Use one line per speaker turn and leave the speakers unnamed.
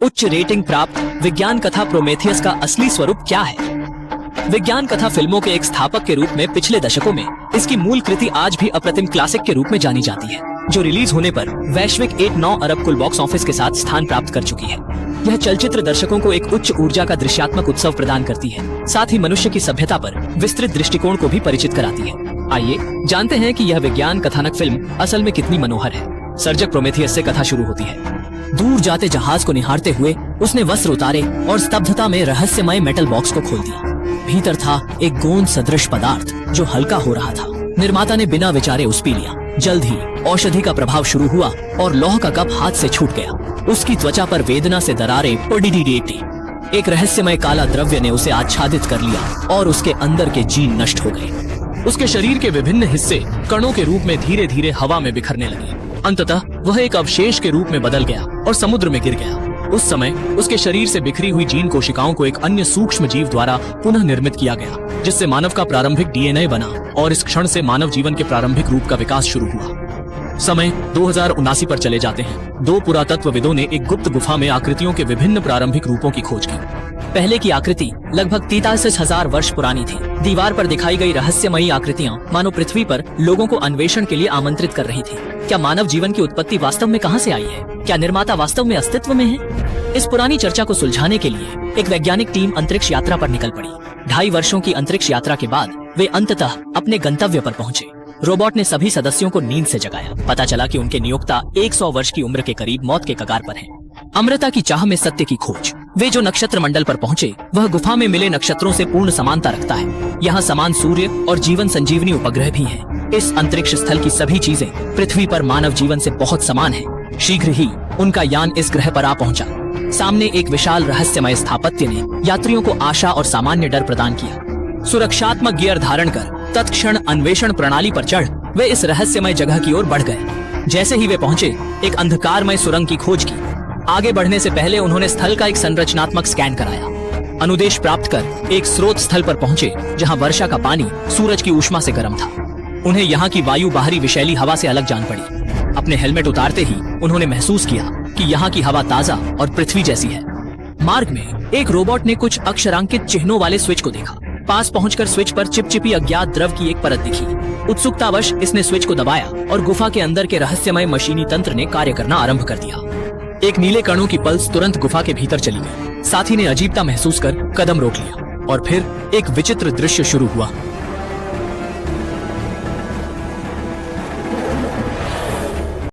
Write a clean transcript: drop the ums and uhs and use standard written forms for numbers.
उच्च रेटिंग प्राप्त विज्ञान कथा प्रोमेथियस का असली स्वरूप क्या है? विज्ञान कथा फिल्मों के एक स्थापक के रूप में पिछले दशकों में इसकी मूल कृति आज भी अप्रतिम क्लासिक के रूप में जानी जाती है, जो रिलीज होने पर वैश्विक 8-9 अरब कुल बॉक्स ऑफिस के साथ स्थान प्राप्त कर चुकी है। यह चलचित्र दर्शकों को एक उच्च ऊर्जा का दृश्यात्मक उत्सव प्रदान करती है, साथ ही मनुष्य की सभ्यता पर विस्तृत दृष्टिकोण को भी परिचित कराती है। आइए जानते हैं कि यह विज्ञान कथानक फिल्म असल में कितनी मनोहर है। सर्जक प्रोमेथियस से कथा शुरू होती है। दूर जाते जहाज को निहारते हुए उसने वस्त्र उतारे और स्तब्धता में रहस्यमय मेटल बॉक्स को खोल दिया। भीतर था एक गोंद सदृश पदार्थ जो हल्का हो रहा था। निर्माता ने बिना विचारे उस पी लिया। जल्द ही औषधि का प्रभाव शुरू हुआ और लौह का कप हाथ से छूट गया। उसकी त्वचा पर वेदना से दरारें पड़ी। एक रहस्यमय काला द्रव्य ने उसे आच्छादित कर लिया और उसके अंदर के जीन नष्ट हो गए। उसके शरीर के विभिन्न हिस्से कणों के रूप में धीरे धीरे हवा में बिखरने लगे। अंततः वह एक अवशेष के रूप में बदल गया और समुद्र में गिर गया। उस समय उसके शरीर से बिखरी हुई जीन कोशिकाओं को एक अन्य सूक्ष्म जीव द्वारा पुनः निर्मित किया गया, जिससे मानव का प्रारंभिक डीएनए बना और इस क्षण से मानव जीवन के प्रारंभिक रूप का विकास शुरू हुआ। समय 2079 पर चले जाते हैं। दो पुरातत्वविदों ने एक गुप्त गुफा में आकृतियों के विभिन्न प्रारंभिक रूपों की खोज की। पहले की आकृति लगभग 43,000 वर्ष पुरानी थी। दीवार पर दिखाई गई रहस्यमयी आकृतियां मानो पृथ्वी पर लोगों को अन्वेषण के लिए आमंत्रित कर रही थी। क्या मानव जीवन की उत्पत्ति वास्तव में कहां से आई है? क्या निर्माता वास्तव में अस्तित्व में है? इस पुरानी चर्चा को सुलझाने के लिए एक वैज्ञानिक टीम अंतरिक्ष यात्रा पर निकल पड़ी। 2.5 वर्षों की अंतरिक्ष यात्रा के बाद वे अंततः अपने गंतव्य पर पहुंचे। रोबोट ने सभी सदस्यों को नींद से जगाया। पता चला कि उनके नियोक्ता 100 वर्ष की उम्र के करीब मौत के कगार पर हैं। अमृता की चाह में सत्य की खोज। वे जो नक्षत्र मंडल पर पहुंचे वह गुफा में मिले नक्षत्रों से पूर्ण समानता रखता है। यहाँ समान सूर्य और जीवन संजीवनी उपग्रह भी हैं। इस अंतरिक्ष स्थल की सभी चीजें पृथ्वी पर मानव जीवन से बहुत समान है। शीघ्र ही उनका यान इस ग्रह पर आ पहुंचा। सामने एक विशाल रहस्यमय स्थापत्य ने यात्रियों को आशा और सामान्य डर प्रदान किया। सुरक्षात्मक गियर धारण कर तत्क्षण अन्वेषण प्रणाली पर चढ़ वे इस रहस्यमय जगह की ओर बढ़ गए। जैसे ही वे पहुंचे एक अंधकारमय सुरंग की खोज की। आगे बढ़ने से पहले उन्होंने स्थल का एक संरचनात्मक स्कैन कराया। अनुदेश प्राप्त कर एक स्रोत स्थल पर पहुंचे जहां वर्षा का पानी सूरज की ऊष्मा से गर्म था। उन्हें यहाँ की वायु बाहरी विषैली हवा से अलग जान पड़ी। अपने हेलमेट उतारते ही उन्होंने महसूस किया कि यहाँ की हवा ताजा और पृथ्वी जैसी है। मार्ग में एक रोबोट ने कुछ अक्षरांकित चिन्हों वाले स्विच को देखा। पास पहुंचकर स्विच पर चिपचिपी अज्ञात द्रव की एक परत दिखी। उत्सुकतावश इसने स्विच को दबाया और गुफा के अंदर के रहस्यमय मशीनी तंत्र ने कार्य करना आरंभ कर दिया। एक नीले कणों की पल्स तुरंत गुफा के भीतर चली गई। साथी ने अजीबता महसूस कर कदम रोक लिया और फिर एक विचित्र दृश्य शुरू हुआ।